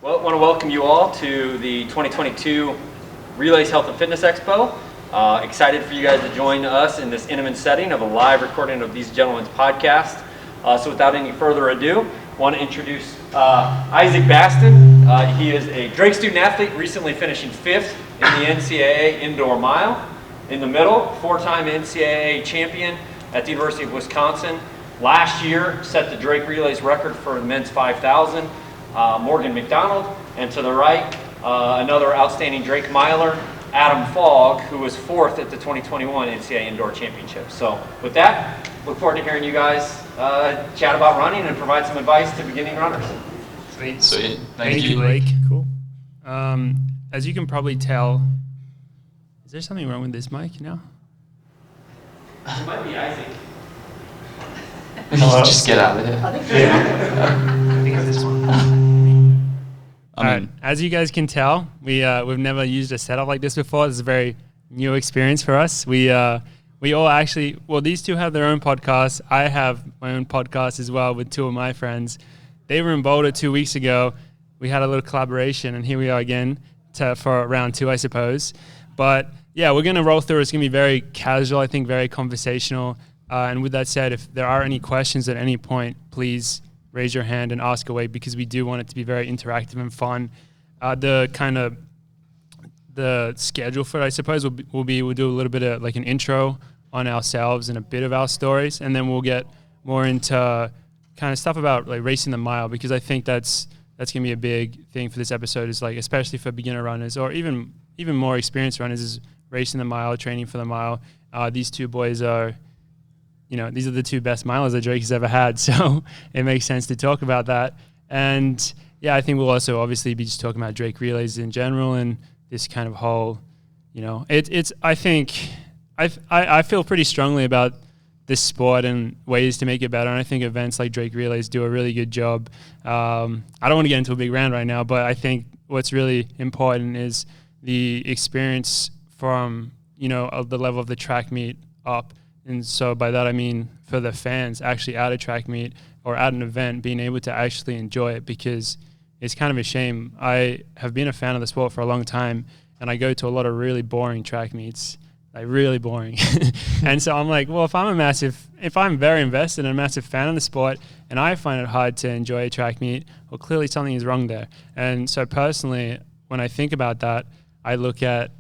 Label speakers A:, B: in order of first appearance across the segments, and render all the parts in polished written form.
A: Well, I want to welcome you all to the 2022 Relays Health and Fitness Expo. Excited for you guys to join us in this intimate setting of a live recording of these gentlemen's podcast. So without any further ado, I want to introduce Isaac Basten. He is a Drake student athlete, recently finishing 5th in the NCAA indoor mile. In the middle, 4-time NCAA champion at the University of Wisconsin. Last year, set the Drake Relays record for the men's 5,000. Morgan McDonald, and to the right, another outstanding Drake miler, Adam Fogg, who was 4th at the 2021 NCAA Indoor Championship. So with that, look forward to hearing you guys chat about running and provide some advice to beginning runners.
B: Sweet.
C: Thank you, Blake. Cool. As you can probably tell, is there something wrong with this mic now?
A: It might be Isaac.
B: Just get out of here.
D: I think it's this one.
C: As you guys can tell, we've never used a setup like this before. This is a very new experience for us. We all actually, these two have their own podcasts. I have my own podcast as well with two of my friends. They were in Boulder 2 weeks ago. We had a little collaboration, and here we are again for round 2, I suppose. But yeah, we're going to roll through. It's going to be very casual, I think, very conversational. And with that said, if there are any questions at any point, please raise your hand and ask away, because we do want it to be very interactive and fun. The schedule for it, I suppose, will be we'll do a little bit of like an intro on ourselves and a bit of our stories, and then we'll get more into kind of stuff about like racing the mile, because I think that's gonna be a big thing for this episode, is like, especially for beginner runners or even more experienced runners, is racing the mile, training for the mile. These two boys are, these are the two best milers that Drake has ever had, so it makes sense to talk about that. And yeah, I think we'll also obviously be just talking about Drake Relays in general and this kind of whole, I think I feel pretty strongly about this sport and ways to make it better, and I think events like Drake Relays do a really good job. I don't want to get into a big rant right now, but I think what's really important is the experience from, of the level of the track meet up. And so by that I mean for the fans actually at a track meet or at an event, being able to actually enjoy it, because it's kind of a shame. I have been a fan of the sport for a long time, and I go to a lot of really boring track meets, like really boring. And so I'm like, well, if I'm very invested and a massive fan of the sport and I find it hard to enjoy a track meet, well, clearly something is wrong there. And so personally, when I think about that, I look at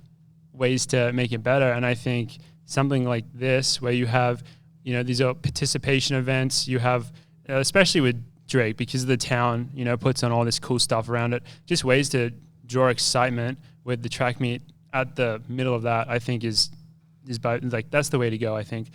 C: ways to make it better, and I think something like this, where you have, these are participation events, you have, especially with Drake, because the town, puts on all this cool stuff around it, just ways to draw excitement with the track meet at the middle of that, I think is like, that's the way to go, I think.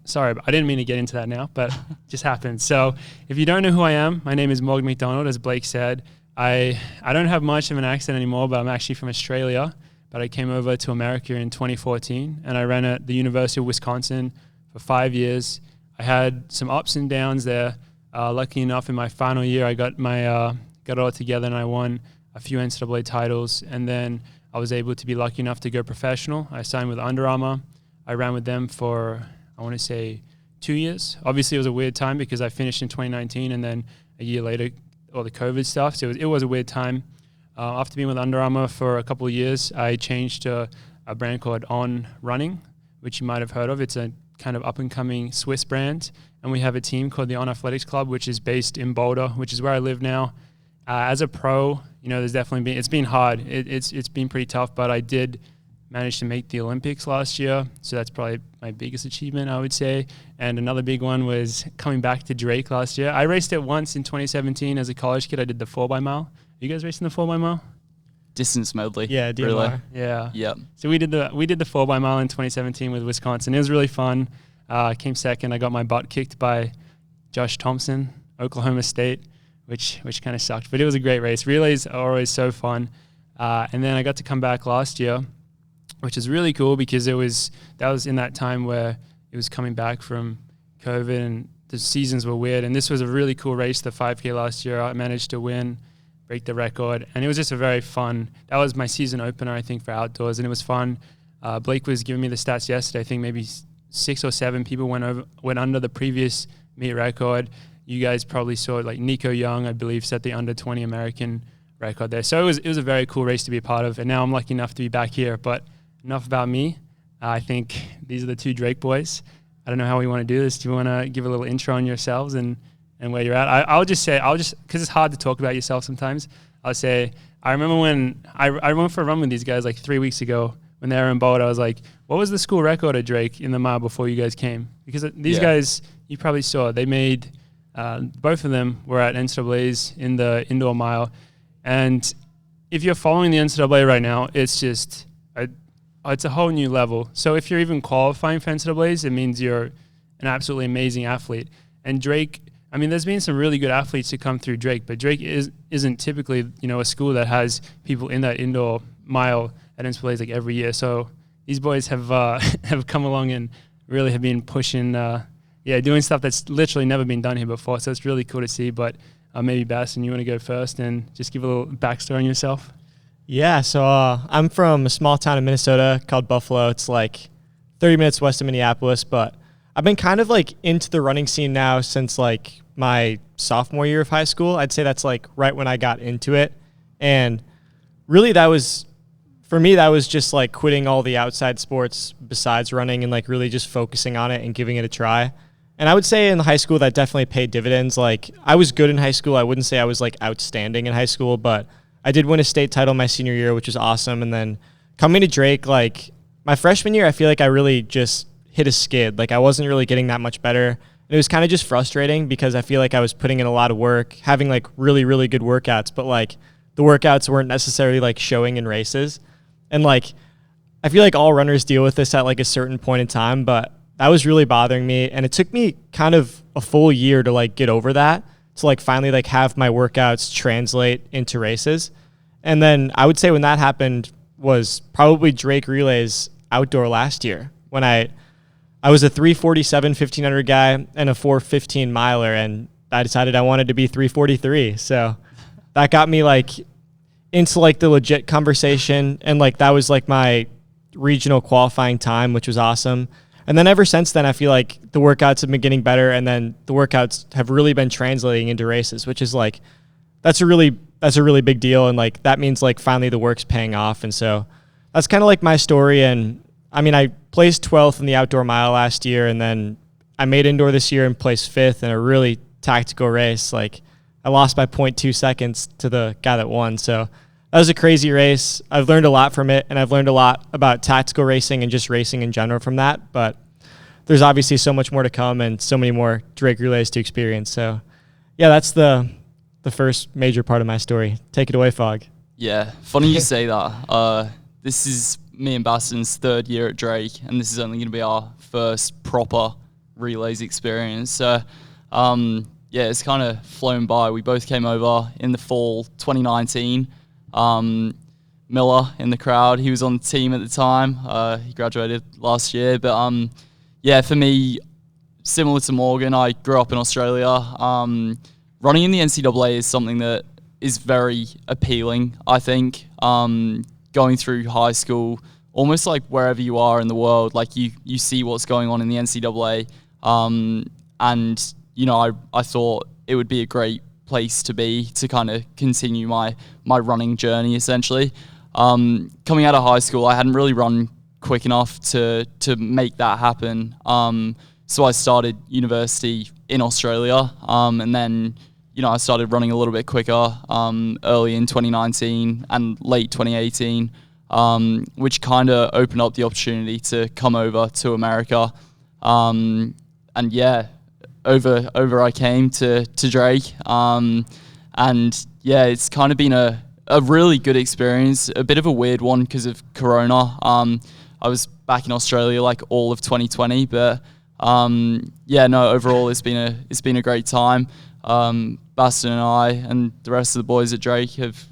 C: Sorry, I didn't mean to get into that now, but it just happened. So if you don't know who I am, my name is Morgan McDonald, as Blake said. I don't have much of an accent anymore, but I'm actually from Australia. But I came over to America in 2014, and I ran at the University of Wisconsin for 5 years. I had some ups and downs there. Lucky enough, in my final year, I got it all together, and I won a few NCAA titles. And then I was able to be lucky enough to go professional. I signed with Under Armour. I ran with them for, I want to say, 2 years. Obviously, it was a weird time because I finished in 2019, and then a year later, all the COVID stuff. So it was a weird time. After being with Under Armour for a couple of years, I changed to a brand called On Running, which you might have heard of. It's a kind of up-and-coming Swiss brand. And we have a team called the On Athletics Club, which is based in Boulder, which is where I live now. As a pro, there's definitely it's been hard. It's been pretty tough, but I did manage to make the Olympics last year. So that's probably my biggest achievement, I would say. And another big one was coming back to Drake last year. I raced it once in 2017 as a college kid. I did the 4x-mile. You guys racing the 4x-mile?
B: Distance medley.
C: Yeah, DMR.
B: Really?
C: Yeah.
B: Yep.
C: So we did the 4x-mile in 2017 with Wisconsin. It was really fun. I came second. I got my butt kicked by Josh Thompson, Oklahoma State, which kind of sucked. But it was a great race. Relays are always so fun. And then I got to come back last year, which is really cool, because that was in that time where it was coming back from COVID and the seasons were weird. And this was a really cool race, the 5K last year. I managed to win, break the record, and it was just a very fun. That was my season opener, I think, for outdoors, and it was fun. Blake was giving me the stats yesterday. I think maybe 6 or 7 people went under the previous meet record. You guys probably saw it, like Nico Young, I believe, set the under 20 American record there. So it was a very cool race to be a part of, and now I'm lucky enough to be back here. But enough about me. I think these are the two Drake boys. I don't know how we want to do this. Do you want to give a little intro on yourselves and where you're at? I'll just because it's hard to talk about yourself sometimes. I'll say I remember when I went for a run with these guys like 3 weeks ago when they were in Bold. I was like, what was the school record of Drake in the mile before you guys came? Because these guys, you probably saw, they made, both of them were at NCAAs in the indoor mile. And if you're following the NCAA right now, it's just, it's a whole new level. So if you're even qualifying for NCAAs, it means you're an absolutely amazing athlete. And Drake, I mean, there's been some really good athletes to come through Drake, but Drake isn't typically, a school that has people in that indoor mile at NCAAs like every year. So these boys have have come along and really have been pushing, doing stuff that's literally never been done here before. So it's really cool to see. But maybe Basten, you want to go first and just give a little backstory on yourself?
E: Yeah, so I'm from a small town in Minnesota called Buffalo. It's like 30 minutes west of Minneapolis, but I've been kind of like into the running scene now since like my sophomore year of high school. I'd say that's like right when I got into it. And really for me, that was just like quitting all the outside sports besides running and like really just focusing on it and giving it a try. And I would say in high school that definitely paid dividends. Like I was good in high school. I wouldn't say I was like outstanding in high school, but I did win a state title my senior year, which was awesome. And then coming to Drake, like my freshman year, I feel like I really just hit a skid. Like I wasn't really getting that much better. And it was kind of just frustrating because I feel like I was putting in a lot of work, having like really, really good workouts, but like the workouts weren't necessarily like showing in races. And like, I feel like all runners deal with this at like a certain point in time, but that was really bothering me. And it took me kind of a full year to like get over that, to like finally like have my workouts translate into races. And then I would say when that happened was probably Drake Relays outdoor last year when I was a 347 1500 guy and a 415 miler, and I decided I wanted to be 343. So that got me like into like the legit conversation, and like that was like my regional qualifying time, which was awesome. And then ever since then, I feel like the workouts have been getting better, and then the workouts have really been translating into races, which is like that's a really big deal, and like that means like finally the work's paying off. And so that's kind of like my story. And I mean, I placed 12th in the outdoor mile last year, and then I made indoor this year and placed 5th in a really tactical race. Like I lost by 0.2 seconds to the guy that won. So that was a crazy race. I've learned a lot from it, and I've learned a lot about tactical racing and just racing in general from that. But there's obviously so much more to come and so many more Drake Relays to experience. So yeah, that's the first major part of my story. Take it away, Fog.
B: Yeah, funny you say that. This is me and Basten's third year at Drake, and this is only going to be our first proper relays experience. So, it's kind of flown by. We both came over in the fall 2019. Miller in the crowd, he was on the team at the time. He graduated last year. But, for me, similar to Morgan, I grew up in Australia. Running in the NCAA is something that is very appealing, I think. Going through high school, almost like wherever you are in the world, like you see what's going on in the NCAA. And, I thought it would be a great place to be to kind of continue my running journey, essentially. Coming out of high school, I hadn't really run quick enough to make that happen. So I started university in Australia, and then I started running a little bit quicker early in 2019 and late 2018, which kind of opened up the opportunity to come over to America. Over I came to Drake. It's kind of been a really good experience, a bit of a weird one because of Corona. I was back in Australia like all of 2020, but overall it's been a great time. Basten and I and the rest of the boys at Drake have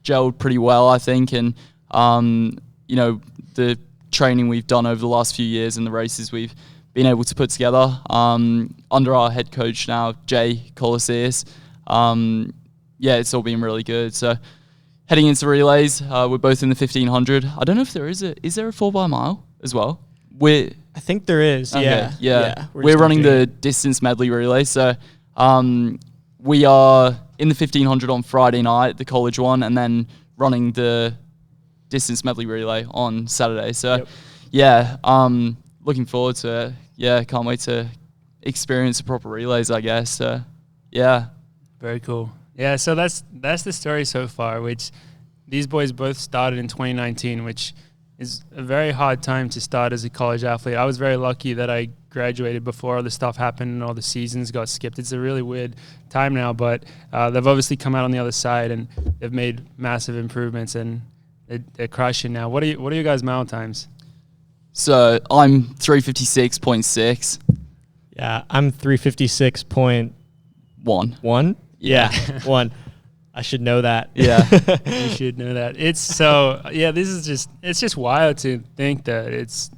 B: gelled pretty well, I think, and the training we've done over the last few years and the races we've been able to put together under our head coach now, Jay Colaseus. It's all been really good. So heading into relays, we're both in the 1500. I don't know if is there a 4 by mile as well? I
E: think there is.
B: Okay,
E: yeah.
B: We're running the distance medley relay. So we are in the 1500 on Friday night, the college one, and then running the distance medley relay on Saturday. So, looking forward to it. Yeah, can't wait to experience the proper relays, I guess. So, yeah.
C: Very cool. Yeah, so that's the story so far, which these boys both started in 2019, which is a very hard time to start as a college athlete. I was very lucky that I graduated before all the stuff happened and all the seasons got skipped. It's a really weird time now, but they've obviously come out on the other side and they've made massive improvements and they're crushing now. What are your guys' mile times?
B: So I'm 356.6.
E: Yeah, I'm 356.1.
B: One.
E: Yeah, 1. I should know that.
B: Yeah.
C: You should know that. It's just wild to think that it's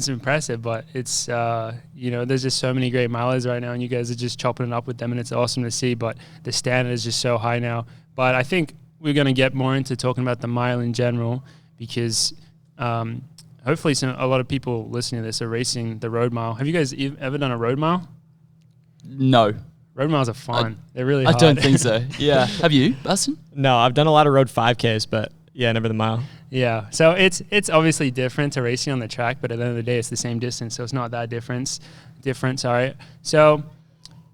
C: impressive, but it's there's just so many great milers right now and you guys are just chopping it up with them and it's awesome to see, but the standard is just so high now. But I think we're going to get more into talking about the mile in general because hopefully a lot of people listening to this are racing the road mile. Have you guys ever done a road mile?
B: No.
C: Road miles are fun. They're really hard.
B: I don't think so. Yeah. Have you, Basten?
E: No, I've done a lot of road 5Ks, but yeah, never the mile.
C: Yeah. So it's obviously different to racing on the track, but at the end of the day, it's the same distance, so it's not that different. Sorry. So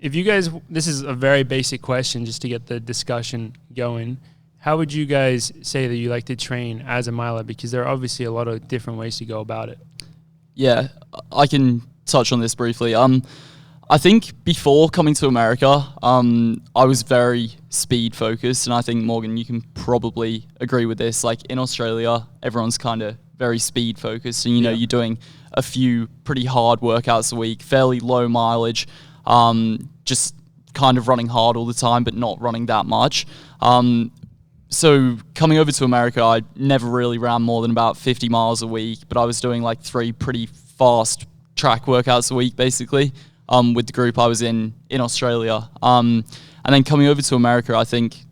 C: if you guys, this is a very basic question just to get the discussion going. How would you guys say that you like to train as a miler? Because there are obviously a lot of different ways to go about it.
B: Yeah, I can touch on this briefly. I think before coming to America, I was very speed focused, and I think, Morgan, you can probably agree with this. Like in Australia, everyone's kind of very speed focused, and you're doing a few pretty hard workouts a week, fairly low mileage, just kind of running hard all the time, but not running that much. So coming over to America, I never really ran more than about 50 miles a week, but I was doing like 3 pretty fast track workouts a week, basically. With the group I was in Australia. And then coming over to America, I think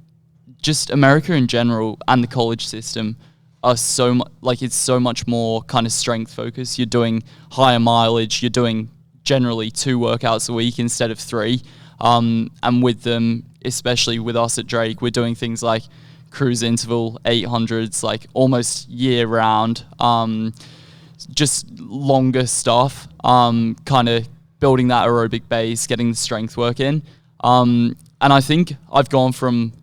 B: just America in general and the college system are it's so much more kind of strength focused. You're doing higher mileage, you're doing generally 2 workouts a week instead of 3. And with them, especially with us at Drake, we're doing things like cruise interval 800s, like almost year round, just longer stuff, kind of building that aerobic base, getting the strength work in. And I think I've gone from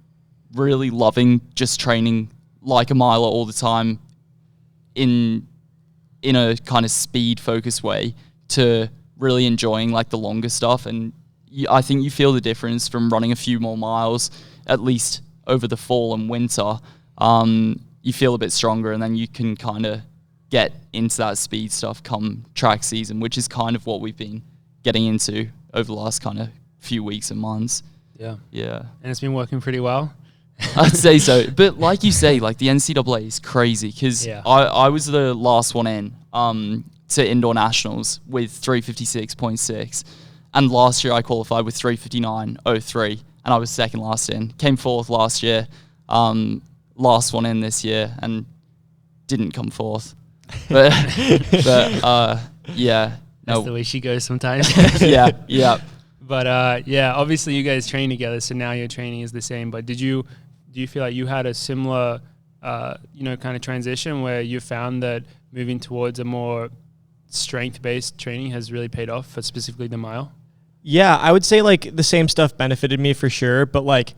B: really loving just training like a miler all the time in a kind of speed focused way to really enjoying like the longer stuff. And I think you feel the difference from running a few more miles, at least over the fall and winter. You feel a bit stronger and then you can kind of get into that speed stuff come track season, which is kind of what we've been getting into over the last kind of few weeks and months. Yeah.
C: And it's been working pretty well.
B: I'd say so. But like you say, like the NCAA is crazy because I was the last one in to indoor nationals with 356.6. And last year I qualified with 359.03 and I was second last in. Came fourth last year, last one in this year and didn't come fourth. But yeah.
C: That's the way she goes sometimes.
B: Yeah.
C: But obviously you guys train together, so now your training is the same. But do you feel like you had a similar, kind of transition where you found that moving towards a more strength-based training has really paid off for specifically the mile?
E: Yeah, I would say like the same stuff benefited me for sure, but like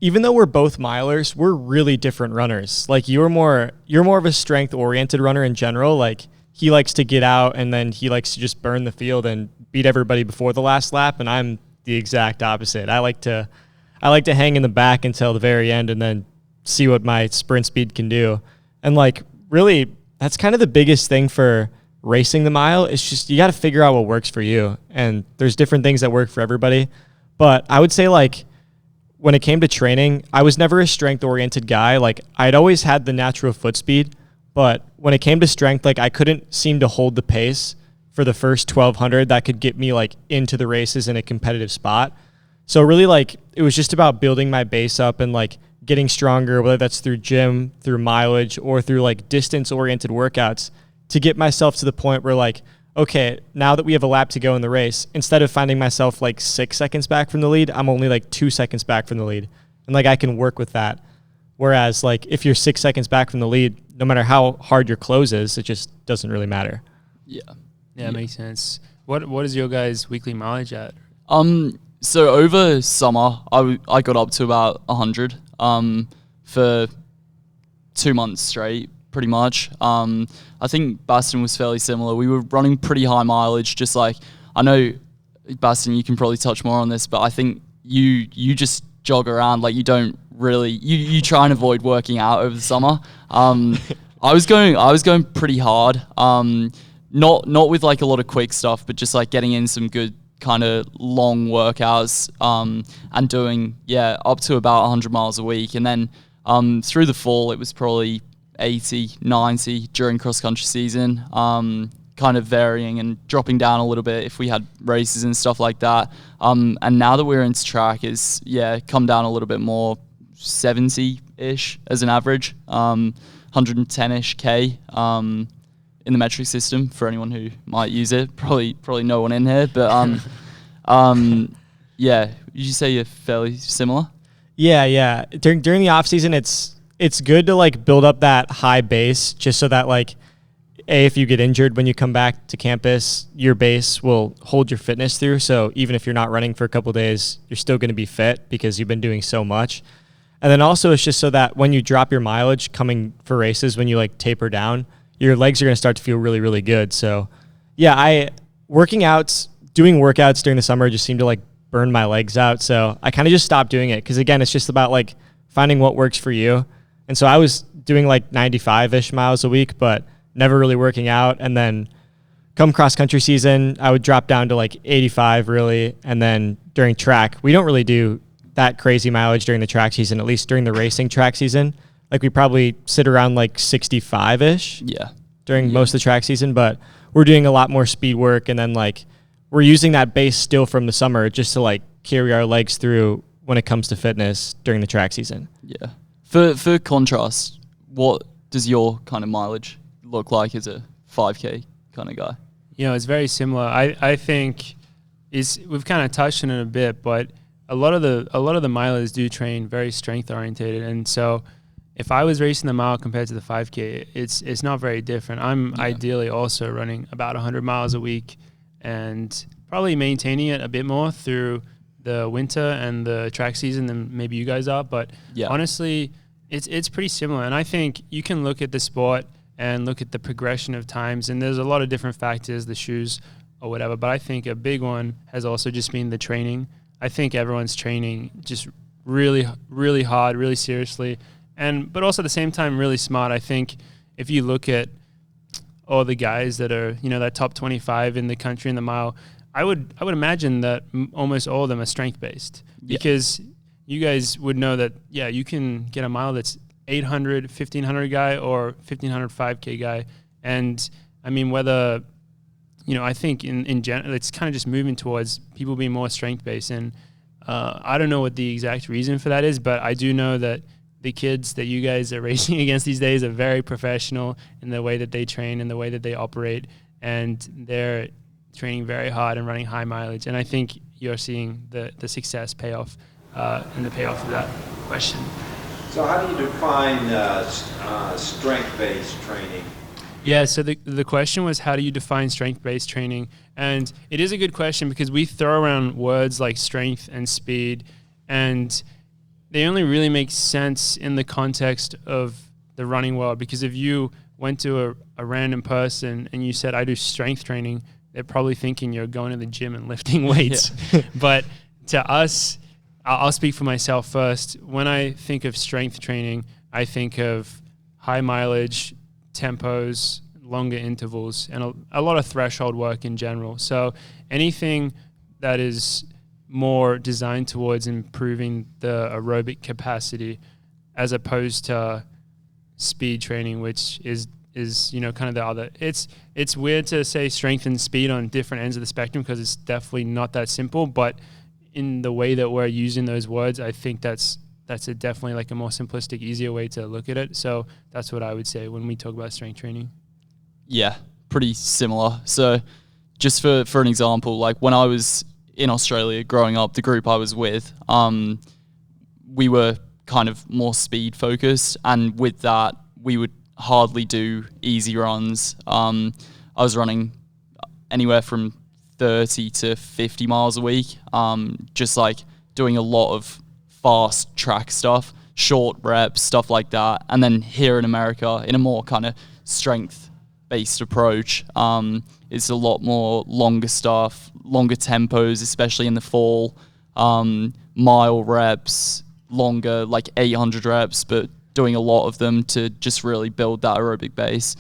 E: even though we're both milers, we're really different runners. Like you're more of a strength-oriented runner in general. Like he likes to get out and then he likes to just burn the field and beat everybody before the last lap, and I'm the exact opposite. I like to hang in the back until the very end and then see what my sprint speed can do. And like really that's kind of the biggest thing for racing the mile. It's just you got to figure out what works for you, and there's different things that work for everybody. But I would say like when it came to training, I was never a strength oriented guy. Like I'd always had the natural foot speed, but when it came to strength, like I couldn't seem to hold the pace for the first 1200 that could get me like into the races in a competitive spot. So really like it was just about building my base up and like getting stronger, whether that's through gym, through mileage, or through like distance oriented workouts, to get myself to the point where like okay, now that we have a lap to go in the race, instead of finding myself like 6 seconds back from the lead, I'm only like 2 seconds back from the lead. And like I can work with that. Whereas like if you're 6 seconds back from the lead, no matter how hard your close is, it just doesn't really matter.
B: Yeah.
C: Yeah, makes sense. What is your guys' weekly mileage at?
B: So over summer, I got up to about 100 for 2 months straight, pretty much. I think Basten was fairly similar. We were running pretty high mileage, just like, I know, Basten, you can probably touch more on this, but I think you just jog around, like you don't really, you try and avoid working out over the summer. I was going pretty hard. Not with like a lot of quick stuff, but just like getting in some good kind of long workouts and doing up to about 100 miles a week. And then through the fall, it was probably 80, 90 during cross country season, kind of varying and dropping down a little bit if we had races and stuff like that. And now that we're into track, is come down a little bit more, 70-ish as an average, 110-ish K in the metric system for anyone who might use it. Probably no one in here, but would you say you're fairly similar?
E: Yeah. During the off season, it's good to like build up that high base just so that like, if you get injured when you come back to campus, your base will hold your fitness through. So even if you're not running for a couple of days, you're still going to be fit because you've been doing so much. And then also it's just so that when you drop your mileage coming for races, when you like taper down, your legs are going to start to feel really, really good. So doing workouts during the summer just seemed to like burn my legs out. So I kind of just stopped doing it because again, it's just about like finding what works for you. And so I was doing like 95-ish miles a week, but never really working out. And then come cross country season, I would drop down to like 85 really. And then during track, we don't really do that crazy mileage during the track season, at least during the racing track season. Like we probably sit around like 65-ish during most of the track season, but we're doing a lot more speed work. And then like we're using that base still from the summer just to like carry our legs through when it comes to fitness during the track season. Yeah.
B: For contrast, what does your kind of mileage look like as a 5K kind of guy?
C: It's very similar. I think we've kind of touched on it a bit, but a lot of the milers do train very strength orientated, and so if I was racing the mile compared to the 5K, it's not very different. I'm ideally also running about 100 miles a week and probably maintaining it a bit more through the winter and the track season than maybe you guys are. But honestly, it's pretty similar. And I think you can look at the sport and look at the progression of times, and there's a lot of different factors, the shoes or whatever. But I think a big one has also just been the training. I think everyone's training just really, really hard, really seriously. But also at the same time, really smart. I think if you look at all the guys that are, that top 25 in the country in the mile, I would imagine that almost all of them are strength based because you guys would know that, you can get a mile that's 800, 1500 guy or 1500 5K guy. And I mean, whether, I think in general, it's kind of just moving towards people being more strength based. And I don't know what the exact reason for that is, but I do know that the kids that you guys are racing against these days are very professional in the way that they train and the way that they operate, and they're training very hard and running high mileage. And I think you're seeing the success pay off and the payoff of that question.
F: So how do you define strength-based training?
C: Yeah, so the question was, how do you define strength-based training? And it is a good question because we throw around words like strength and speed, and they only really make sense in the context of the running world. Because if you went to a random person and you said, I do strength training, they're probably thinking you're going to the gym and lifting weights. But to us, I'll speak for myself first. When I think of strength training, I think of high mileage, tempos, longer intervals, and a lot of threshold work in general. So anything that is more designed towards improving the aerobic capacity as opposed to speed training, which is kind of the other. It's weird to say strength and speed on different ends of the spectrum because it's definitely not that simple, but in the way that we're using those words, I think that's definitely like a more simplistic, easier way to look at it. So that's what I would say when we talk about strength training.
B: Yeah, pretty similar. So just for an example, like when I was in Australia growing up, the group I was with, we were kind of more speed focused, and with that, we would hardly do easy runs. I was running anywhere from 30 to 50 miles a week, just like doing a lot of fast track stuff, short reps, stuff like that. And then here in America, in a more kind of strength-based approach, it's a lot more longer stuff, longer tempos, especially in the fall, mile reps, longer, like 800 reps, but doing a lot of them to just really build that aerobic base.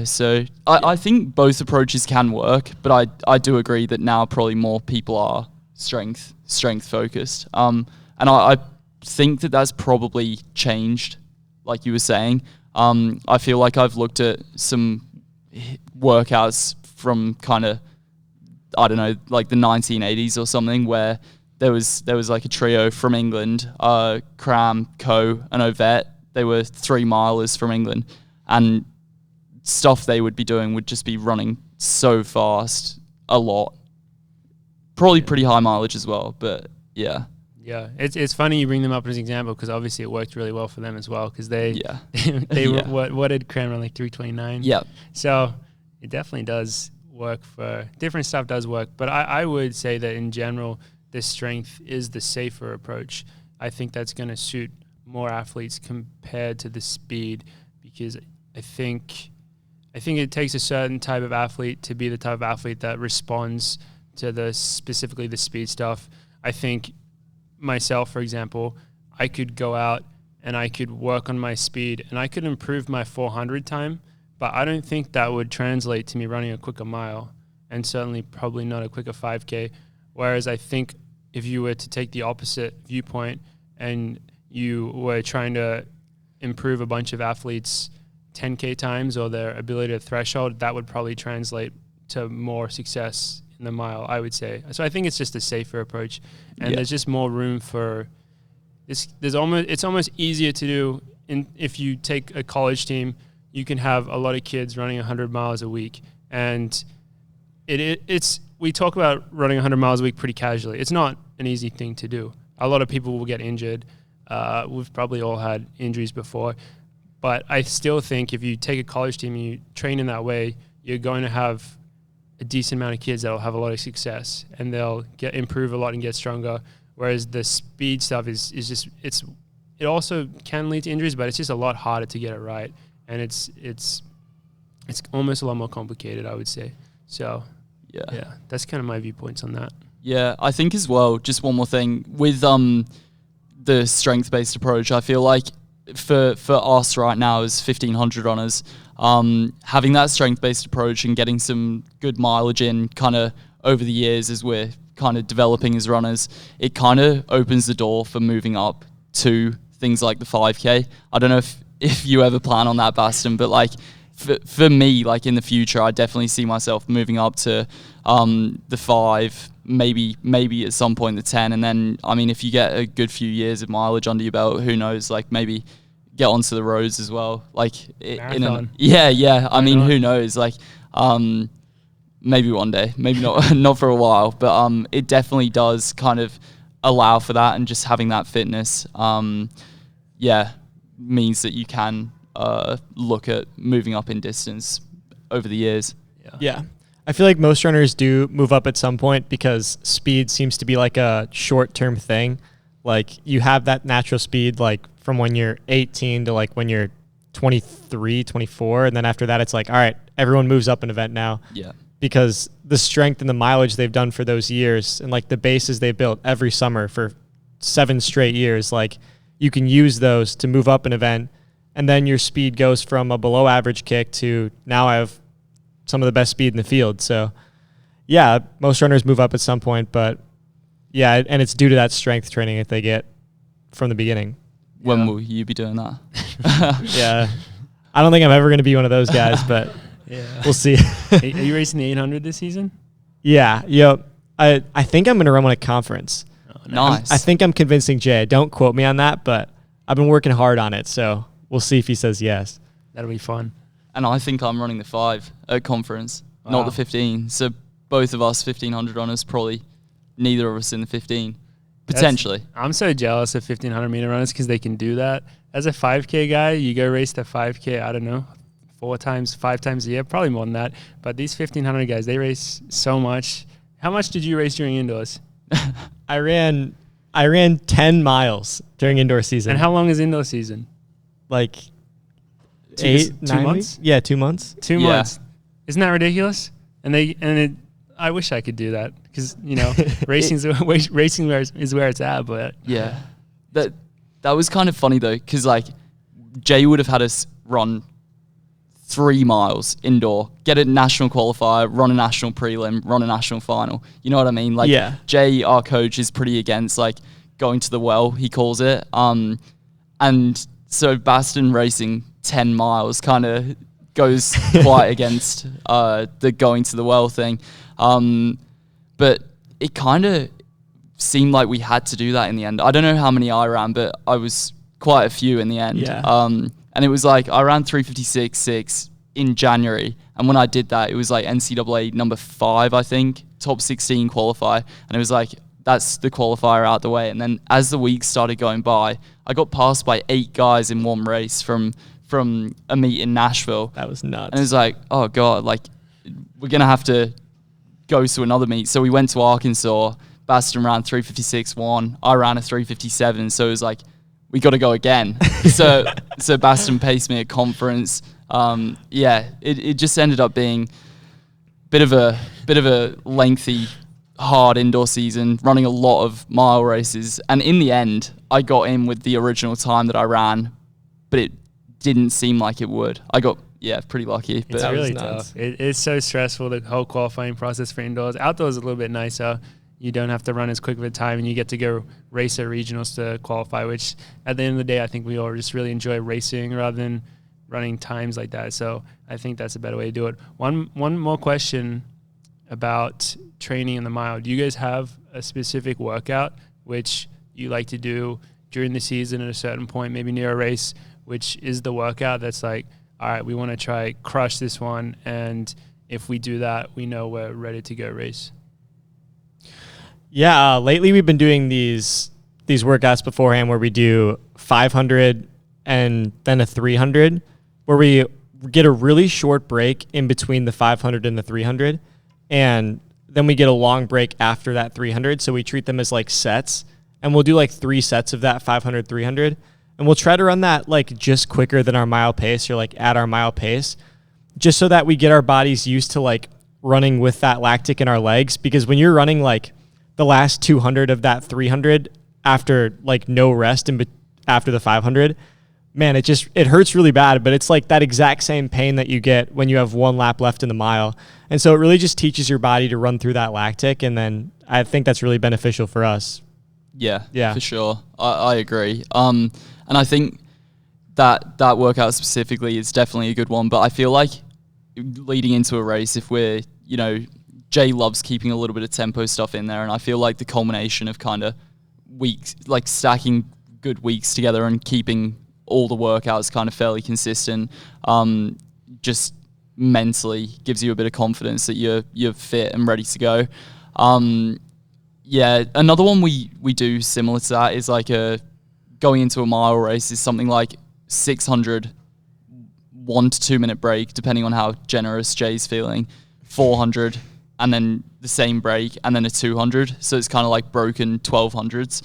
B: So I think both approaches can work, but I do agree that now probably more people are strength focused. And I think that that's probably changed, like you were saying. I feel like I've looked at some workouts from kind of, I don't know, like the 1980s or something, where there was like a trio from England, Cram, Coe, and Ovett. They were 3 milers from England, and stuff they would be doing would just be running so fast a lot. Probably pretty high mileage as well, but yeah.
C: Yeah, it's funny you bring them up as an example, because obviously it worked really well for them as well, because they what did Cram run, like 3:29?
B: Yeah.
C: So it definitely does work for different stuff. Does work, but I would say that in general, the strength is the safer approach. I think that's going to suit more athletes compared to the speed, because I think it takes a certain type of athlete to be the type of athlete that responds to specifically the speed stuff. I think myself, for example, I could go out and I could work on my speed and I could improve my 400 time, but I don't think that would translate to me running a quicker mile, and certainly probably not a quicker 5K. Whereas I think if you were to take the opposite viewpoint and you were trying to improve a bunch of athletes' 10K times or their ability to threshold, that would probably translate to more success in the mile, I would say. So I think it's just a safer approach, and there's just more room for this. It's almost easier to do if you take a college team. You can have a lot of kids running 100 miles a week, and we talk about running 100 miles a week pretty casually. It's not an easy thing to do. A lot of people will get injured. We've probably all had injuries before, but I still think if you take a college team and you train in that way, you're going to have a decent amount of kids that will have a lot of success, and they'll improve a lot and get stronger. Whereas the speed stuff is just, it also can lead to injuries, but it's just a lot harder to get it right. And it's almost a lot more complicated, I would say. So yeah, that's kind of my viewpoints on that.
B: Yeah, I think as well, just one more thing with the strength-based approach, I feel like for us right now as 1500 runners, having that strength-based approach and getting some good mileage in kind of over the years as we're kind of developing as runners, it kind of opens the door for moving up to things like the 5K. I don't know if you ever plan on that, Basten, but like for me, like in the future, I definitely see myself moving up to the 5, maybe at some point the 10, and then I mean if you get a good few years of mileage under your belt, who knows, like maybe get onto the roads as well, like I mean who knows, like maybe one day, maybe not for a while, but it definitely does kind of allow for that, and just having that fitness means that you can look at moving up in distance over the years.
E: Yeah. I feel like most runners do move up at some point, because speed seems to be like a short-term thing. Like you have that natural speed like from when you're 18 to like when you're 23, 24. And then after that, it's like, all right, everyone moves up an event now.
B: Yeah.
E: Because the strength and the mileage they've done for those years, and like the bases they built every summer for 7 straight years, like you can use those to move up an event. And then your speed goes from a below average kick to now I have some of the best speed in the field. So yeah, most runners move up at some point, but yeah, and it's due to that strength training that they get from the beginning.
B: When will you be doing that?
E: Yeah. I don't think I'm ever going to be one of those guys, but we'll see.
C: Are you racing the 800 this season?
E: Yeah. Yep. I think I'm going to run one at conference.
C: Oh,
B: nice.
E: I think I'm convincing Jay. Don't quote me on that, but I've been working hard on it. So we'll see if he says yes.
C: That'll be fun.
B: And I think I'm running the 5 at conference. not the 15. So both of us 1500 runners, probably neither of us in the 15, potentially.
C: I'm so jealous of 1500 meter runners because they can do that. As a 5K guy, you go race the 5K, I don't know, 5 times a year, probably more than that. But these 1500 guys, they race so much. How much did you race during indoors?
E: I ran 10 miles during indoor season.
C: And how long is indoor season?
E: Like
C: 2
E: 9
C: months?
E: weeks? Yeah, 2 months.
C: 2
B: Yeah.
C: months. Isn't that ridiculous? I wish I could do that because, racing is where it's at. But
B: Yeah. That was kind of funny though, because like Jay would have had us run 3 miles indoor, get a national qualifier, run a national prelim, run a national final. You know what I mean? Like
E: Yeah.
B: Jay, our coach, is pretty against like going to the well, he calls it. And so Basten racing 10 miles kind of goes quite against the going to the well thing. But it kind of seemed like we had to do that in the end. I don't know how many I ran, but I was quite a few in the end.
E: Yeah.
B: And it was like I ran 3:56.6 in January. And when I did that, it was like NCAA number 5, I think, top 16 qualifier. And it was like, that's the qualifier out the way. And then as the weeks started going by, I got passed by 8 guys in one race from a meet in Nashville.
E: That was nuts.
B: And it was like, oh God, like we're going to have to go to another meet. So we went to Arkansas. Basten ran 3:56.1. I ran a 3:57. So it was like, we got to go again. so Basten paced me at conference. It just ended up being bit of a lengthy, hard indoor season, running a lot of mile races. And in the end, I got in with the original time that I ran, but it didn't seem like it would. I got, pretty lucky. But
C: it's
E: that was
C: really
E: nuts.
C: tough. It's so stressful, the whole qualifying process for indoors. Outdoors is a little bit nicer. You don't have to run as quick of a time, and you get to go race at regionals to qualify, which at the end of the day, I think we all just really enjoy racing rather than running times like that. So I think that's a better way to do it. One more question about training in the mile. Do you guys have a specific workout which you like to do during the season at a certain point, maybe near a race, which is the workout that's like, all right, we want to try crush this one, and if we do that, we know we're ready to go race?
E: Yeah, lately we've been doing these workouts beforehand where we do 500 and then a 300, where we get a really short break in between the 500 and the 300, and then we get a long break after that 300. So we treat them as like sets, and we'll do like 3 sets of that 500, 300, and we'll try to run that like just quicker than our mile pace, or like at our mile pace, just so that we get our bodies used to like running with that lactic in our legs. Because when you're running like the last 200 of that 300 after like no rest after the 500, man, it hurts really bad, but it's like that exact same pain that you get when you have 1 lap left in the mile. And so it really just teaches your body to run through that lactic. And then I think that's really beneficial for us.
B: Yeah, for sure. I agree. And I think that workout specifically is definitely a good one, but I feel like leading into a race, if we're, Jay loves keeping a little bit of tempo stuff in there, and I feel like the culmination of kind of weeks, like stacking good weeks together and keeping all the workouts kind of fairly consistent, just mentally gives you a bit of confidence that you're fit and ready to go. Another one we do similar to that is like going into a mile race is something like 600, 1 to 2 minute break, depending on how generous Jay's feeling, 400, and then the same break, and then a 200. So it's kind of like broken 1200s.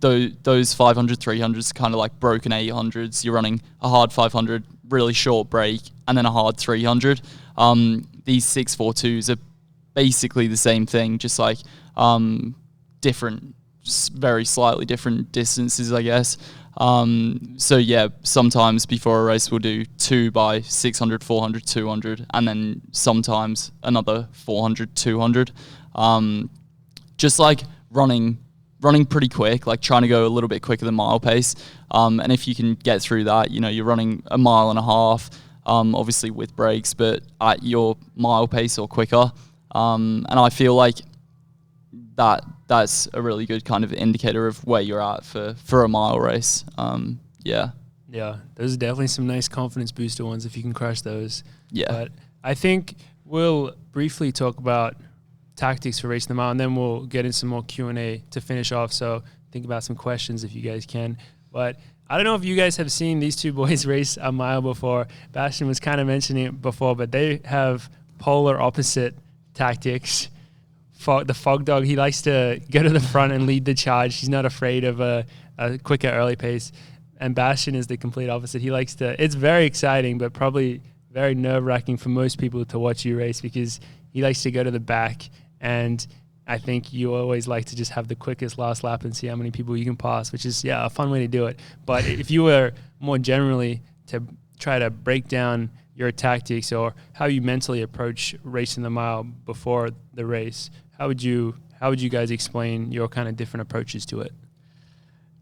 B: Those 500, 300s are kind of like broken 800s. You're running a hard 500, really short break, and then a hard 300. These 642s are basically the same thing, just like different, very slightly different distances, I guess. Sometimes before a race we'll do 2 by 600, 400, 200, and then sometimes another 400, 200. Just like running pretty quick, like trying to go a little bit quicker than mile pace. And if you can get through that, you're running a mile and a half, obviously with breaks, but at your mile pace or quicker. And I feel like that's a really good kind of indicator of where you're at for a mile race.
C: Yeah, those are definitely some nice confidence booster ones if you can crush those.
B: Yeah.
C: But I think we'll briefly talk about tactics for racing the mile, and then we'll get in some more Q&A to finish off. So think about some questions if you guys can. But I don't know if you guys have seen these two boys race a mile before. Bastian was kind of mentioning it before, but they have polar opposite tactics. The Fogdog, he likes to go to the front and lead the charge. He's not afraid of a quicker early pace. And Bastian is the complete opposite. He likes to, it's very exciting, but probably very nerve-wracking for most people to watch you race, because he likes to go to the back. And I think you always like to just have the quickest last lap and see how many people you can pass, which is, a fun way to do it. But if you were more generally to try to break down your tactics or how you mentally approach racing the mile before the race, how would you guys explain your kind of different approaches to it?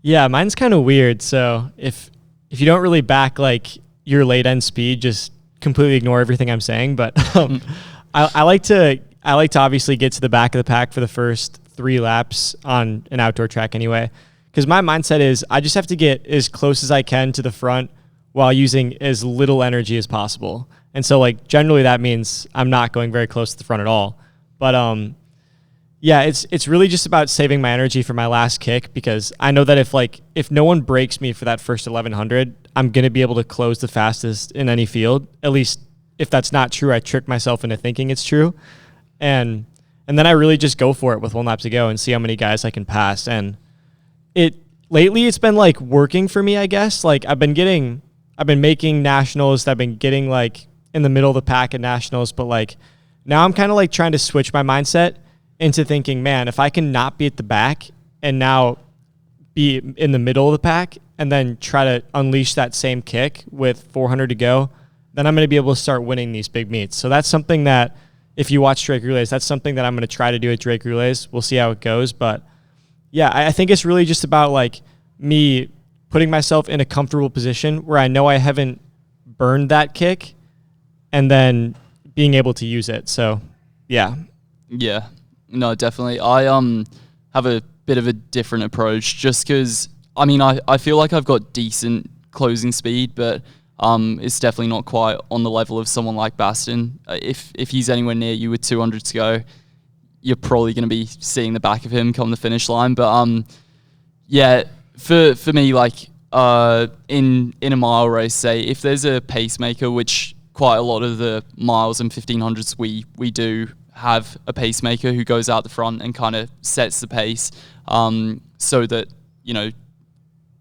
E: Yeah, mine's kind of weird. So if you don't really back like your late end speed, just completely ignore everything I'm saying. But I like to obviously get to the back of the pack for the first 3 laps on an outdoor track anyway, because my mindset is I just have to get as close as I can to the front while using as little energy as possible. And so like generally that means I'm not going very close to the front at all. But yeah, it's really just about saving my energy for my last kick, because I know that if no one breaks me for that first 1100, I'm going to be able to close the fastest in any field. At least if that's not true, I trick myself into thinking it's true. And then I really just go for it with 1 lap to go and see how many guys I can pass. And lately it's been like working for me, I guess. Like I've been making nationals. I've been getting like in the middle of the pack at nationals, but like now I'm kind of like trying to switch my mindset into thinking, man, if I can not be at the back and now be in the middle of the pack and then try to unleash that same kick with 400 to go, then I'm going to be able to start winning these big meets. So that's something that if you watch Drake Relays, that's something that I'm going to try to do at Drake Relays. We'll see how it goes. But yeah, I think it's really just about like me putting myself in a comfortable position where I know I haven't burned that kick and then being able to use it. So yeah.
B: Yeah. No, definitely. I have a bit of a different approach just because, I mean, I feel like I've got decent closing speed, but it's definitely not quite on the level of someone like Basten. If he's anywhere near you with 200 to go, you're probably going to be seeing the back of him come the finish line. But yeah, for me, like in a mile race, say, if there's a pacemaker, which quite a lot of the miles and 1500s we do have a pacemaker who goes out the front and kind of sets the pace, so that, you know,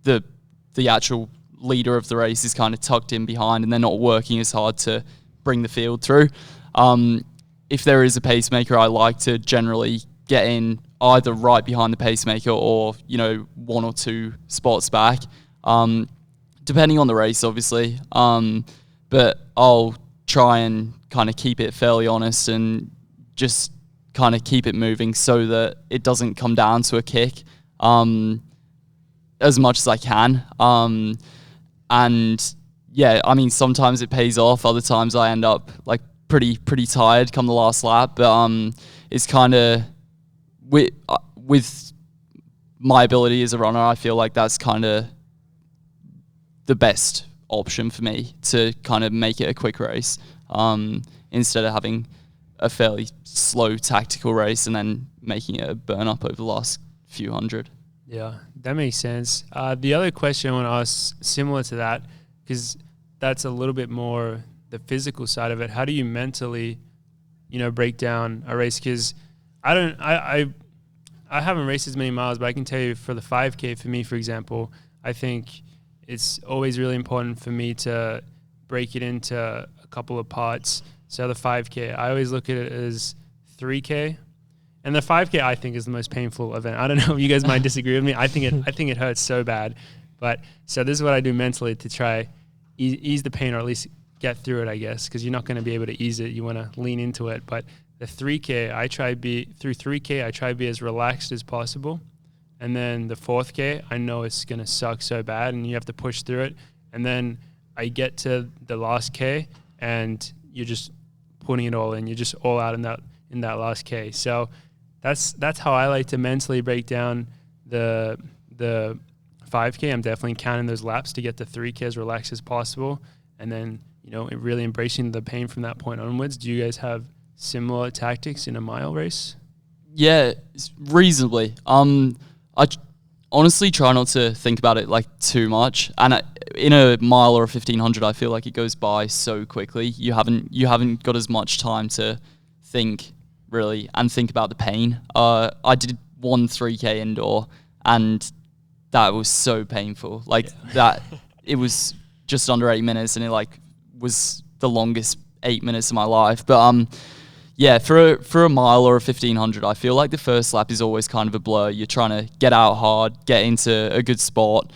B: the actual leader of the race is kind of tucked in behind and they're not working as hard to bring the field through. If there is a pacemaker, I like to generally get in either right behind the pacemaker or, you know, 1 or 2 spots back, depending on the race, obviously. But I'll try and kind of keep it fairly honest and just kind of keep it moving so that it doesn't come down to a kick as much as I can. And yeah, I mean, sometimes it pays off. Other times I end up like pretty tired come the last lap. But it's kind of with my ability as a runner, I feel like that's kind of the best option for me to kind of make it a quick race, instead of having a fairly slow tactical race and then making it a burn up over the last few hundred.
C: Yeah, that makes sense. The other question I want to ask, similar to that, because that's a little bit more the physical side of it. How do you mentally, you know, break down a race? Because I haven't raced as many miles, but I can tell you for the 5K, for me, for example, I think it's always really important for me to break it into a couple of parts. So the 5K, I always look at it as 3K. And the 5K, I think, is the most painful event. I don't know if you guys might disagree with me. I think it hurts so bad. But so this is what I do mentally to try ease the pain, or at least get through it, I guess, because you're not going to be able to ease it. You want to lean into it. But the 3K, I try to be as relaxed as possible. And then the 4th K, I know it's going to suck so bad and you have to push through it. And then I get to the last K and you're just putting it all in. You're just all out in that last K. So that's how I like to mentally break down the 5K. I'm definitely counting those laps to get the 3K as relaxed as possible. And then, you know, really embracing the pain from that point onwards. Do you guys have similar tactics in a mile race?
B: Yeah, reasonably. Honestly try not to think about it like too much, and in a mile or a 1500 I feel like it goes by so quickly. You haven't got as much time to think really and think about the pain. I did 3K indoor, and that was so painful, like that it was just under 8 minutes, and it like was the longest 8 minutes of my life. But yeah, for a mile or a 1500, I feel like the first lap is always kind of a blur. You're trying to get out hard, get into a good spot,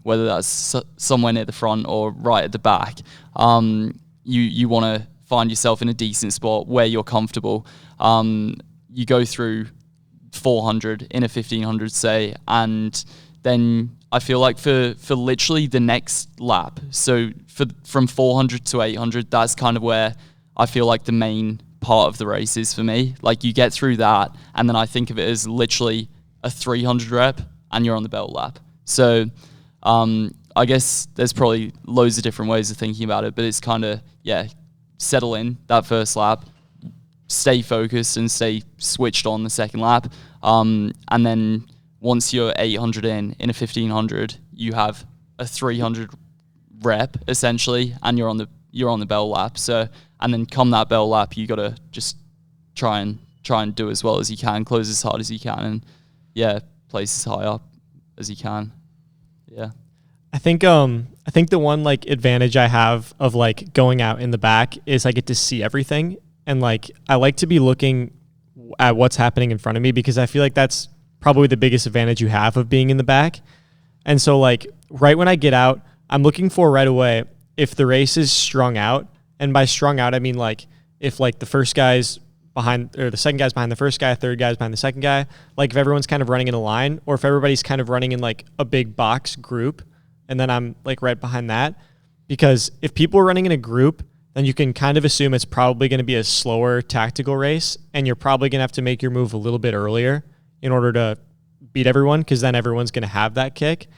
B: whether that's somewhere near the front or right at the back. You want to find yourself in a decent spot where you're comfortable. You go through 400 in a 1500, say, and then I feel like for literally the next lap, so from 400 to 800, that's kind of where I feel like the main part of the race is for me. Like you get through that, and then I think of it as literally a 300 rep and you're on the belt lap. So I guess there's probably loads of different ways of thinking about it, but it's kind of, yeah, settle in that first lap, stay focused and stay switched on the second lap. And then once you're 800 in a 1500, you have a 300 rep essentially, and you're on the bell lap. So, and then come that bell lap, you got to just try and do as well as you can, close as hard as you can, and yeah, place as high up as you can. Yeah.
E: I think the one like advantage I have of like going out in the back is I get to see everything, and like I like to be looking at what's happening in front of me, because I feel like that's probably the biggest advantage you have of being in the back. And so like right when I get out, I'm looking for right away if the race is strung out. And by strung out, I mean like if like the first guy's behind, or the second guy's behind the first guy, third guy's behind the second guy, like if everyone's kind of running in a line, or if everybody's kind of running in like a big box group, and then I'm like right behind that. Because if people are running in a group, then you can kind of assume it's probably going to be a slower tactical race, and you're probably going to have to make your move a little bit earlier in order to beat everyone, because then everyone's going to have that kick.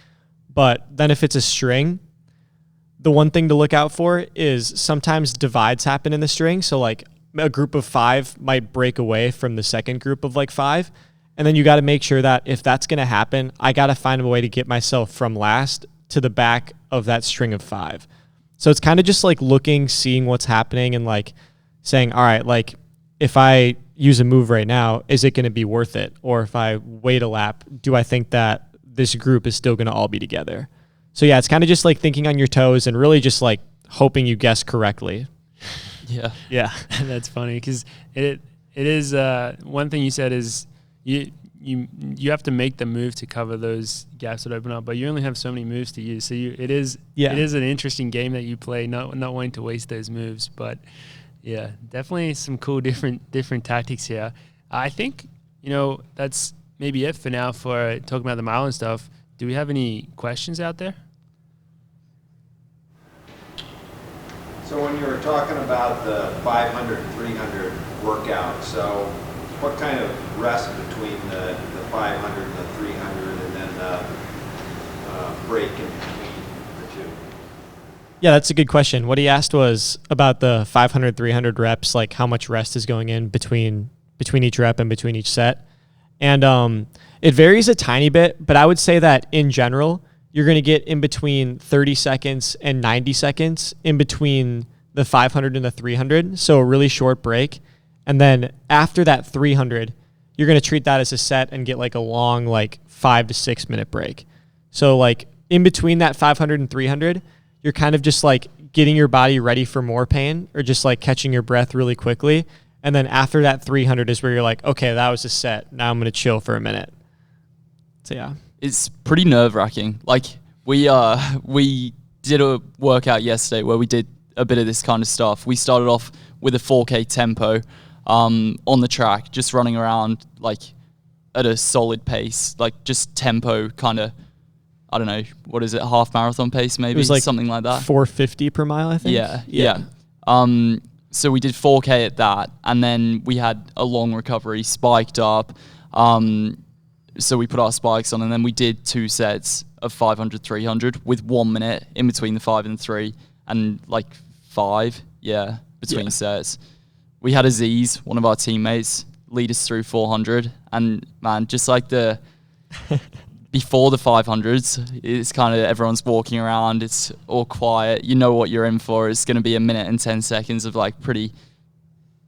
E: But then if it's a string, the one thing to look out for is sometimes divides happen in the string. So like a group of 5 might break away from the second group of like 5. And then you got to make sure that if that's going to happen, I got to find a way to get myself from last to the back of that string of 5. So it's kind of just like looking, seeing what's happening, and like saying, all right, like if I use a move right now, is it going to be worth it? Or if I wait a lap, do I think that this group is still going to all be together? So yeah, it's kind of just like thinking on your toes and really just like hoping you guess correctly.
B: Yeah.
E: Yeah.
C: That's funny, because it is one thing you said is you have to make the move to cover those gaps that open up, but you only have so many moves to use. So it is an interesting game that you play, not wanting to waste those moves. But yeah, definitely some cool different tactics here. I think that's maybe it for now for talking about the mile and stuff. Do we have any questions out there?
F: So when you were talking about the 500 and 300 workout, so what kind of rest between the 500 and the 300, and then break in between the two?
E: Yeah, that's a good question. What he asked was about the 500, 300 reps, like how much rest is going in between each rep and between each set. And it varies a tiny bit, but I would say that in general, you're going to get in between 30 seconds and 90 seconds in between the 500 and the 300. So a really short break. And then after that 300, you're going to treat that as a set and get like a long, like 5 to 6 minute break. So like in between that 500 and 300, you're kind of just like getting your body ready for more pain, or just like catching your breath really quickly. And then after that 300 is where you're like, okay, that was a set. Now I'm going to chill for a minute. So yeah.
B: It's pretty nerve-wracking. Like we did a workout yesterday where we did a bit of this kind of stuff. We started off with a 4K tempo on the track, just running around like at a solid pace, like just tempo kind of, I don't know, what is it, half marathon pace maybe? It was like something like that.
E: 450 per mile, I think.
B: Yeah. So we did 4K at that, and then we had a long recovery, spiked up. So we put our spikes on, and then we did 2 sets of 500, 300 with 1 minute in between the 5 and 3, and like 5, between sets, we had Aziz, one of our teammates, lead us through 400. And man, just like before the 500s, it's kind of everyone's walking around. It's all quiet. You know what you're in for. It's going to be a minute and 10 seconds of like pretty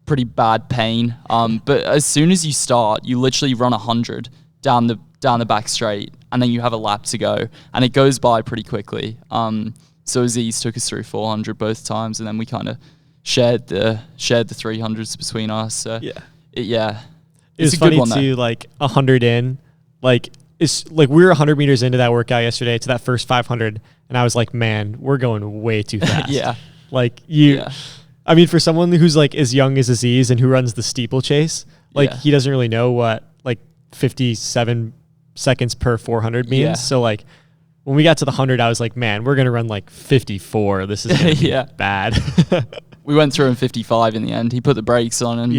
B: bad pain. But as soon as you start, you literally run 100 down the back straight, and then you have a lap to go, and it goes by pretty quickly. So Aziz took us through 400 both times, and then we kind of shared the 300s between us. So
E: it
B: it's
E: was
B: a
E: funny
B: good one,
E: to like 100 in, like it's like we were 100 meters into that workout yesterday to that first 500, and I was like, man, we're going way too fast. Like I mean, for someone who's like as young as Aziz and who runs the steeplechase, like he doesn't really know what like 57 seconds per 400 means. So like when we got to the 100, I was like, man, we're gonna run like 54. This is gonna be bad.
B: We went through in 55 in the end. He put the brakes on, and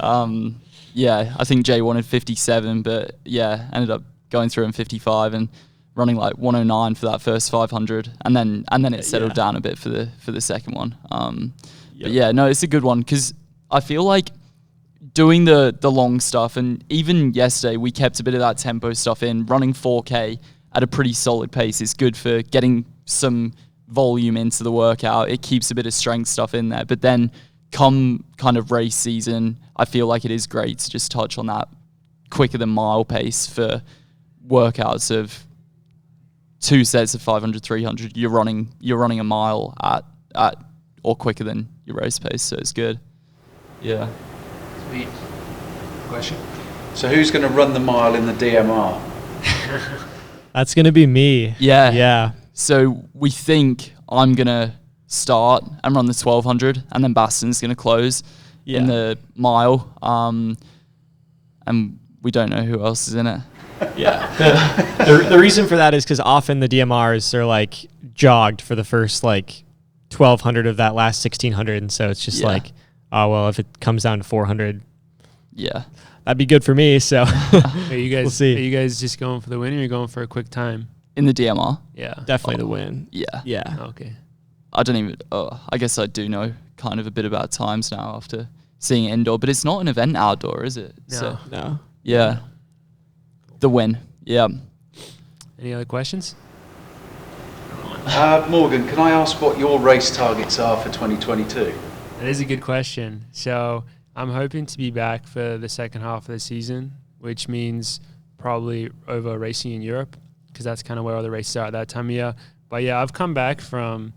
B: I think Jay wanted 57, but ended up going through in 55 and running like 109 for that first 500, and then it settled down a bit for the second one. But it's a good one because I feel like doing the long stuff, and even yesterday we kept a bit of that tempo stuff in. Running 4K at a pretty solid pace is good for getting some volume into the workout. It keeps a bit of strength stuff in there, but then come kind of race season, I feel like it is great to just touch on that quicker than mile pace for workouts of 2 sets of 500, 300. You're running a mile at or quicker than your race pace, so it's good. Yeah.
D: Sweet. Question?
G: So who's going to run the mile in the DMR?
E: That's gonna be me. Yeah.
B: So we think I'm gonna start and run the 1200, and then Basten's gonna close in the mile. And we don't know who else is in it.
E: The reason for that is because often the DMRs are like jogged for the first like 1200 of that last 1600, and so it's just like, oh well, if it comes down to 400, that'd be good for me. So
C: Are you guys
E: we'll see.
C: Are you guys just going for the win, or are you going for a quick time?
B: In the DMR?
C: Yeah.
E: Definitely the win.
B: Yeah.
C: Okay.
B: I don't even, I guess I do know kind of a bit about times now after seeing it indoor, but it's not an event outdoor, is it?
C: No.
B: Yeah. The win. Yeah.
C: Any other questions?
G: Morgan, can I ask what your race targets are for 2022?
C: That is a good question. So I'm hoping to be back for the second half of the season, which means probably over racing in Europe, because that's kind of where all the races are at that time of year. But yeah, I've come back from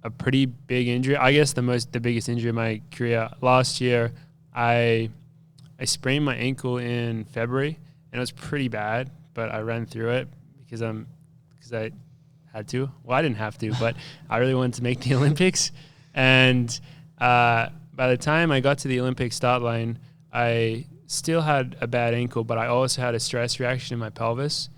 C: a pretty big injury. I guess the biggest injury of my career. Last year, I sprained my ankle in February, and it was pretty bad, but I ran through it because I had to. Well, I didn't have to, but I really wanted to make the Olympics. And by the time I got to the Olympic start line, I still had a bad ankle, but I also had a stress reaction in my pelvis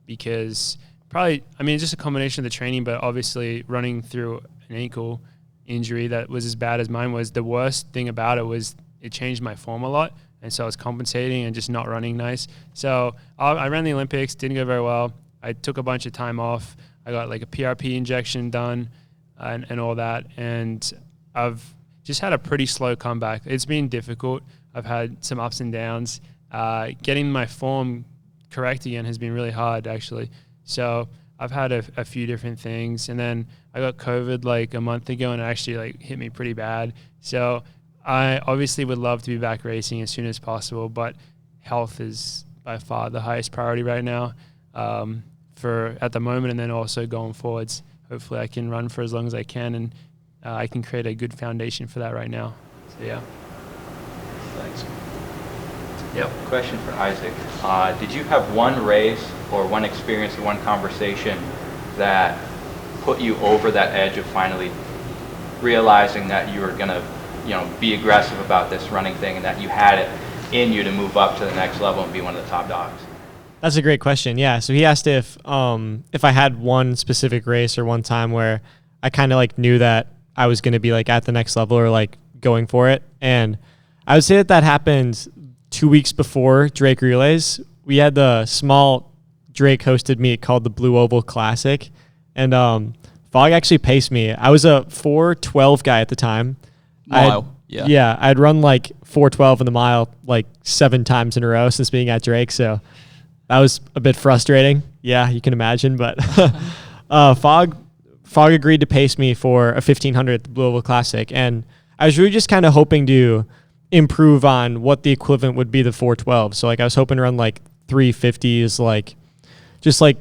C: because just a combination of the training, but obviously running through an ankle injury that was as bad as mine was. The worst thing about it was it changed my form a lot, and so I was compensating and just not running nice. So I ran the Olympics, didn't go very well. I took a bunch of time off. I got like a PRP injection done and all that, and I've just had a pretty slow comeback. It's been difficult. I've had some ups and downs. Getting my form correct again has been really hard, actually. So I've had a few different things, and then I got COVID like a month ago, and it actually like hit me pretty bad. So I obviously would love to be back racing as soon as possible, but health is by far the highest priority right now for at the moment, and then also going forwards. Hopefully I can run for as long as I can, and I can create a good foundation for that right now. So yeah.
G: Thanks.
H: Yep. Question for Isaac. Did you have one race or one experience or one conversation that put you over that edge of finally realizing that you were going to, be aggressive about this running thing and that you had it in you to move up to the next level and be one of the top dogs?
E: That's a great question. Yeah. So he asked if I had one specific race or one time where I kind of like knew that I was going to be like at the next level or like going for it. And I would say that happened 2 weeks before Drake Relays. We had the small Drake hosted meet called the Blue Oval Classic. And Fog actually paced me. I was a 4:12 guy at the time.
B: Mile. Yeah.
E: I'd run like 4:12 in the mile like 7 times in a row since being at Drake. So that was a bit frustrating. Yeah, you can imagine. But Fog agreed to pace me for a 1500 at the Louisville Classic. And I was really just kind of hoping to improve on what the equivalent would be the 4:12. So like I was hoping to run like 350s, like just like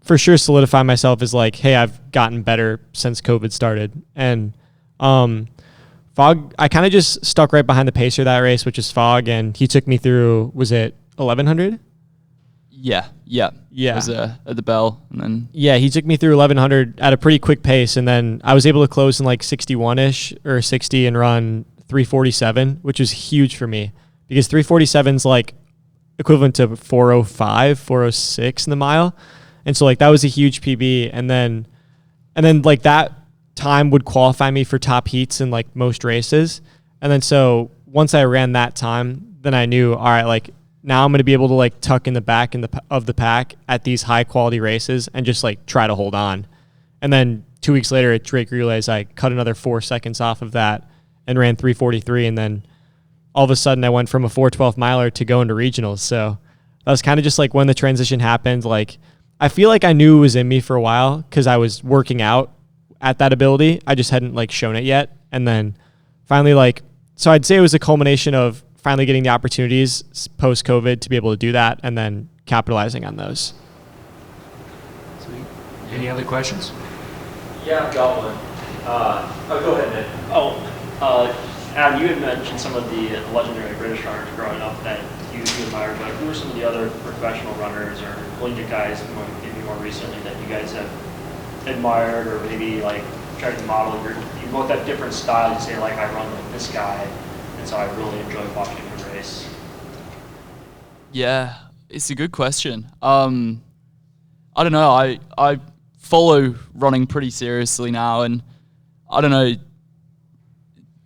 E: for sure solidify myself as like, hey, I've gotten better since COVID started. And Fog, I kind of just stuck right behind the pacer that race, which is Fog, and he took me through, was it 1100?
B: Yeah. It was at the bell, and then
E: he took me through 1100 at a pretty quick pace, and then I was able to close in like 61ish or 60 and run 347, which was huge for me because 347 is like equivalent to 405, 406 in the mile, and so like that was a huge PB, and then like that time would qualify me for top heats in like most races. And then so once I ran that time, then I knew, all right, like now I'm going to be able to like tuck in the back of the pack at these high quality races and just like try to hold on. And then 2 weeks later at Drake Relays, I cut another 4 seconds off of that and ran 343. And then all of a sudden I went from a 4:12 miler to going to regionals. So that was kind of just like when the transition happened. Like I feel like I knew it was in me for a while because I was working out at that ability. I just hadn't like shown it yet. And then finally, like, so I'd say it was a culmination of finally getting the opportunities post COVID to be able to do that and then capitalizing on those.
D: Sweet. Any other questions?
A: Yeah, I've got one. Go ahead, Nick.
I: Adam, you had mentioned some of the legendary British runners growing up that you admired, but who are some of the other professional runners or Olympic guys, maybe more recently, that you guys have admired or maybe like tried to model? You both have different styles. You say like I run like this guy, and so I really enjoy watching him race.
B: Yeah, it's a good question. I don't know. I follow running pretty seriously now, and I don't know.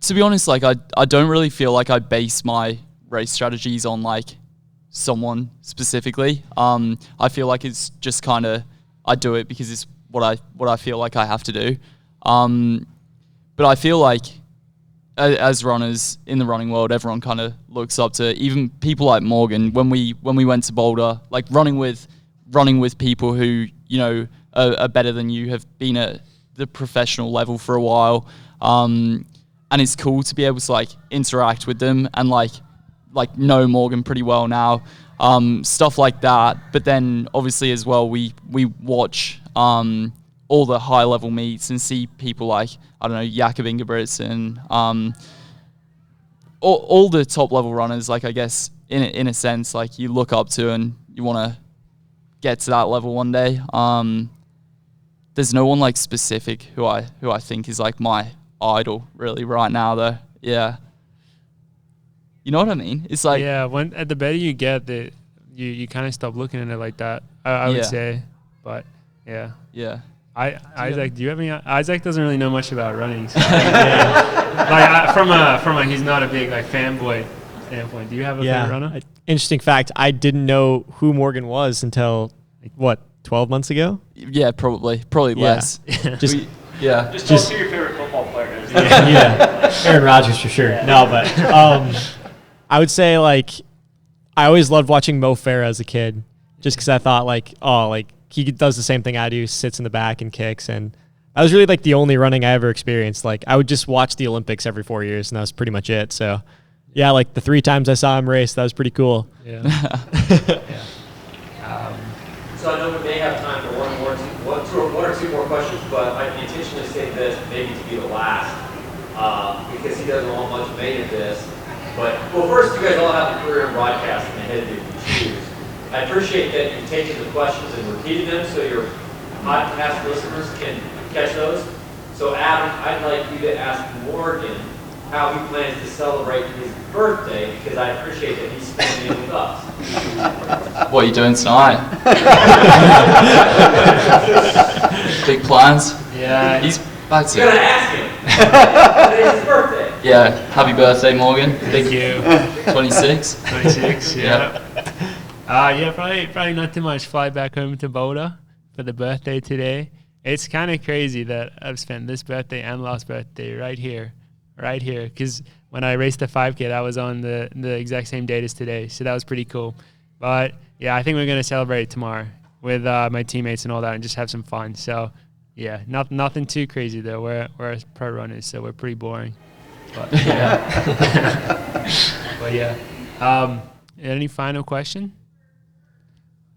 B: To be honest, like I don't really feel like I base my race strategies on like someone specifically. I feel like it's just kind of I do it because it's what I feel like I have to do. But I feel like as runners in the running world, everyone kind of looks up to even people like Morgan. When we went to Boulder, like running with people who you know are better than you, have been at the professional level for a while. And it's cool to be able to like interact with them and like know Morgan pretty well now, stuff like that. But then obviously as well, we watch all the high level meets and see people like, I don't know, Jakob Ingebrigtsen, all the top level runners, like I guess in a sense, like you look up to and you want to get to that level one day. There's no one like specific who I think is like my idol really right now though. Yeah, you know what I mean? It's like,
C: yeah, when at the better you get, that you kind of stop looking at it like that. I would say, but yeah. Isaac, do you have any? Isaac doesn't really know much about running. So like from a he's not a big like fanboy standpoint. Do you have a favorite runner?
E: Interesting fact: I didn't know who Morgan was until what 12 months ago.
B: Yeah, probably less.
E: Just
I: tell us who your favorite football player is.
E: Aaron Rodgers for sure. Yeah. No, but I would say like I always loved watching Mo Farah as a kid, just because I thought like, oh, like he does the same thing I do, sits in the back and kicks, and that was really like the only running I ever experienced. Like I would just watch the Olympics every 4 years, and that was pretty much it. So yeah, like the 3 times I saw him race, that was pretty cool.
C: Yeah.
A: So I know we may have time for one or two more questions, but I intentionally saved this maybe to be the last because he doesn't want much made of this. But well, first, you guys all have a career in broadcasting ahead of you if you choose. I appreciate that you've taken the questions and repeated them so your podcast listeners can catch those. So Adam, I'd like you to ask Morgan how he plans to celebrate his birthday, because I appreciate that he's spending it with us.
B: What are you doing tonight? Big plans?
C: Yeah.
B: He's back to
A: You gotta ask him. Today's his birthday.
B: Yeah, happy birthday, Morgan.
C: Thank you.
B: 26.
C: 26, yeah. Probably not too much. Fly back home to Boulder for the birthday today. It's kind of crazy that I've spent this birthday and last birthday right here right here, because when I raced the 5K, that was on the exact same date as today, so that was pretty cool. But yeah, I think we're gonna celebrate it tomorrow with my teammates and all that, and just have some fun. So yeah, nothing too crazy though. We're pro runners, so we're pretty boring. But yeah. But yeah. Any final question?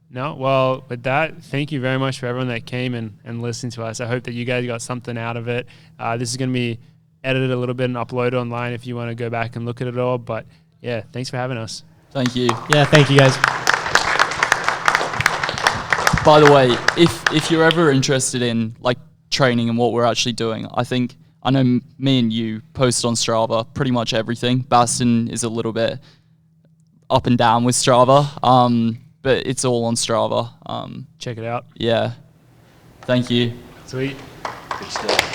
C: No? Well, with that, thank you very much for everyone that came and listened to us. I hope that you guys got something out of it. This is going to be edited a little bit and uploaded online if you want to go back and look at it all. But yeah, thanks for having us.
B: Thank you.
E: Yeah, thank you guys.
B: By the way, if you're ever interested in like training and what we're actually doing, I know me and you post on Strava pretty much everything. Basten is a little bit up and down with Strava, but it's all on Strava.
C: Check it out.
B: Yeah. Thank you.
C: Sweet.
G: Good stuff.